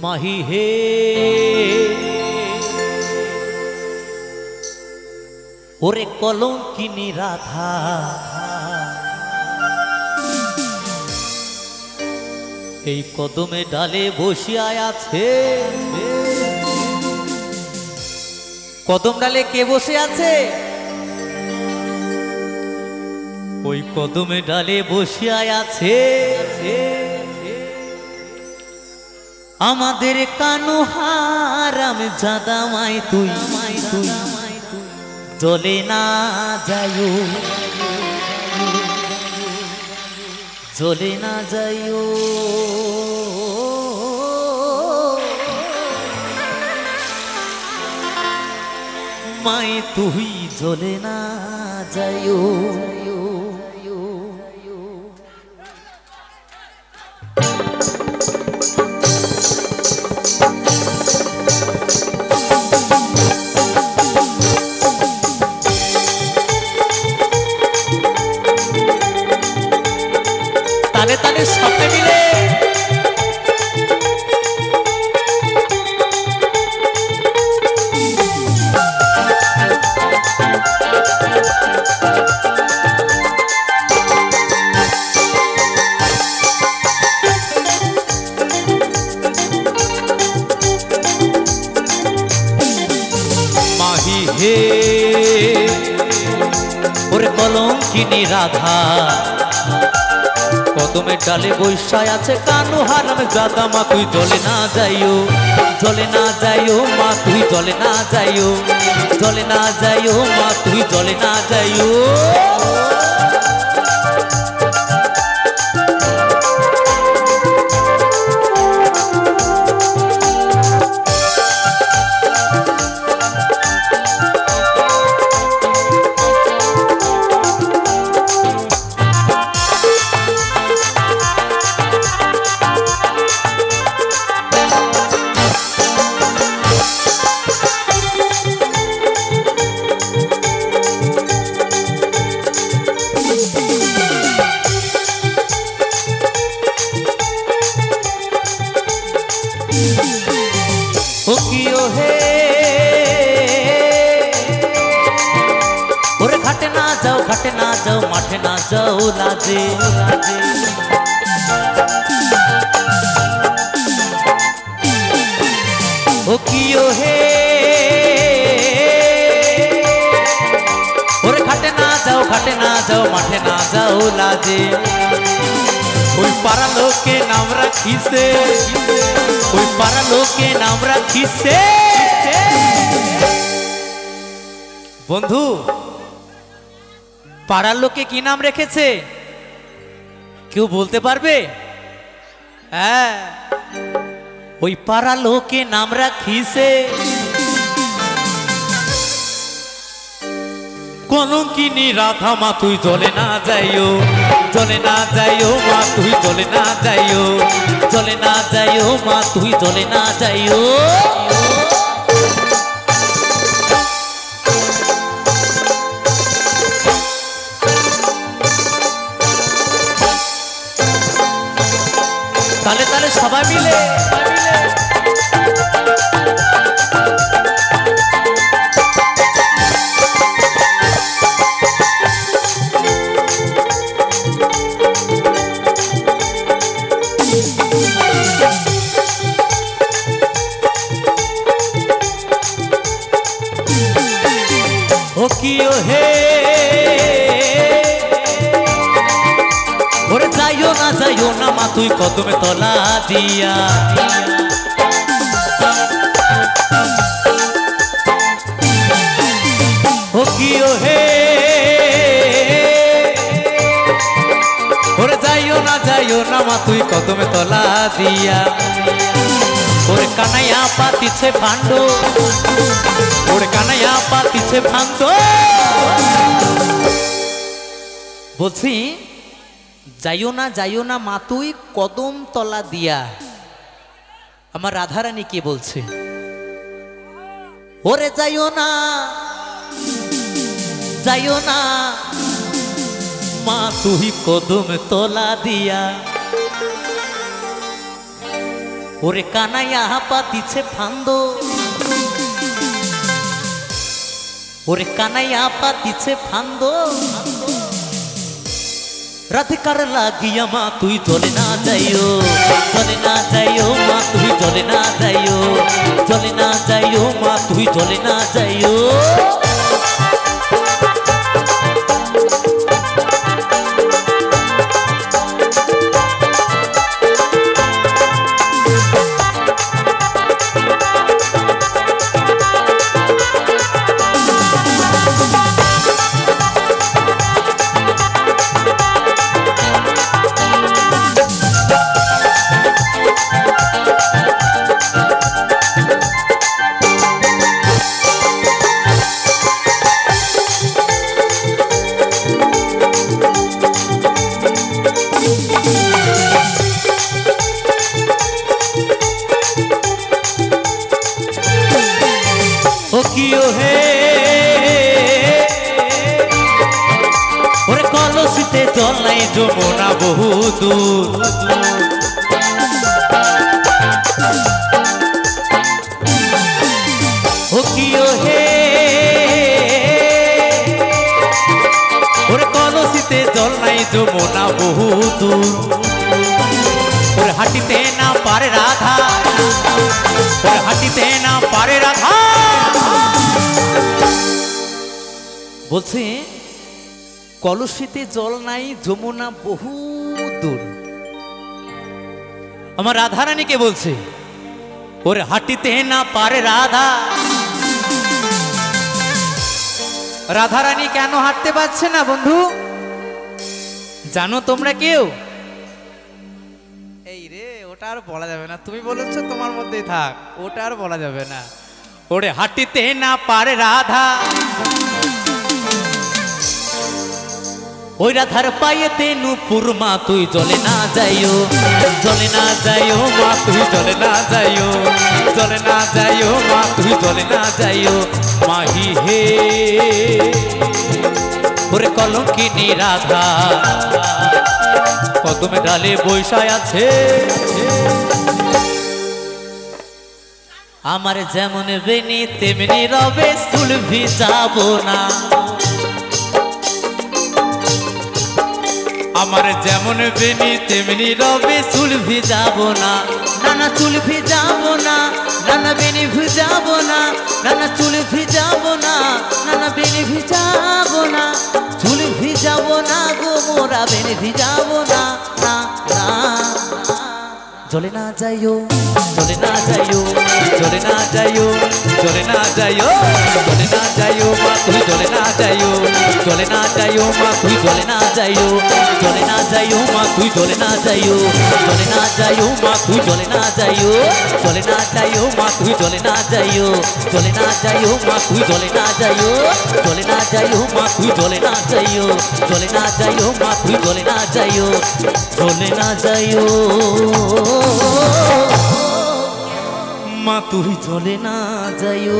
माही हे ओरे कलंकिनी राधा এই কদমে ডালে বসিয়া আছে কদম ডালে কে বসে আছে ওই কদমে ডালে বসিয়া আছে আমাদের কানু হারাম জাদা মাই তুই জলে না যাইও জলে না যাইও মাই তুই জলে না যাইও ताले ताले सबके मिले माही हे ओरे कलंकिनी राधा कदमे डाले बৈশায় আছে কানু হারাম জাদা মা তুই জলে না যাইও মা তুই জলে না যাইও মা তুই জলে না যাইও कियो हे ओरे घाटे ना जाओ माठे ना जाओ लाजे ओ कियो हे ओरे घाटे ना जाओ माठे ना जाओ लाजे ওই পাড়া লোকে নাম রাখিছে ওই পাড়া লোকে নাম রাখিছে বন্ধু পাড়ার লোকে কি নাম রেখেছে কেউ বলতে পারবে হ্যাঁ ওই পাড়া লোকে নাম রাখিছে কলঙ্কিনী রাধা মা তুই জলে না যাইও মা তুই জলে না যাইও মা তুই জলে না যাইও তালে তালে সবাই মিলে कियो हे ओरे जाइयो ना मा तुई कदमे तला दिया ओ कियो हे ओरे जाइयो ना मा तुई कदमे तला दिया ओरे कानाया पातिছে भांडो ओरे कानाया पातिছে भांडो बोलছি যাইও না মা তুই কদম তলা দিয়া আমার রাধা রানী কি বলছে ওরে যাইও না মা তুই কদম তলা দিয়া ওরে কানাইয়া পাতিছে ফান্দো, ওরে কানাইয়া পাতিছে ফান্দো, রাধিকার লাগিয়া মা তুই চলে না যাইও, চলে না যাইও মা তুই চলে না যাইও, চলে না যাইও মা তুই চলে না যাইও। ওরে কলসিতে জল নাই যমুনা বহু দূর, ও কিও হে ওরে কলসিতে জল নাই যমুনা বহু দূর, ওরে হাঁটিতে না পারে রাধা, ওরে হাঁটিতে না পারে রাধা। বলছে কলসিতে জল নাই যমুনা বহু দূর, আমার রাধা রানীকে বলছে ওরে হাঁটিতে না পারে রাধা। রাধা রানী কেন হাঁটতে পারছে না বন্ধু জানো তোমরা কেউ? এই রে ওটা আর বলা যাবে না, তুমি বলেছো তোমার মধ্যেই থাক, ওটা আর বলা যাবে না। ওরে হাঁটিতে না পারে রাধা, ওই রাধার পায়েতে নূপুর মা তুই চলে না যাইও, চলে না যাইও মা তুই চলে না যাইও, চলে না যাইও মা তুই চলে না যাইও। মাহি হে ওরে কলঙ্কিনী রাধা কদমে ডালে বৈশায় আছে, আমার যেমন বেনি তেমনি রবে চুল ভিজাবো না, আমার যেমন বেনি তেমনি রবে চুল ভিজাবো না, নানা চুল ভিজাবো না, নানা বেনি ভিজাবো না, নানা চুল ভিজাবো না, নানা বেনি ভিজাবো না, চুল ভিজাবো না গো মোরা বেনি ভিজাবো না, না না চলে না যাইও, চলে না যাইও, চলে না যাইও, চলে না যাইও, চলে না যাইও মা তুই চলে না যাইও, চলে না যাইও মা তুই চলে না যাইও, চলে না যাইও মা তুই চলে না যাইও, চলে না যাইও মা তুই চলে না যাইও, চলে না যাইও মা তুই চলে না যাইও, চলে না যাইও মা তুই চলে না যাইও, চলে না যাইও মা তুই চলে না যাইও, চলে না যাইও মা তুই চলে না যাইও, চলে না যাইও মা তুই চলে না যাইও।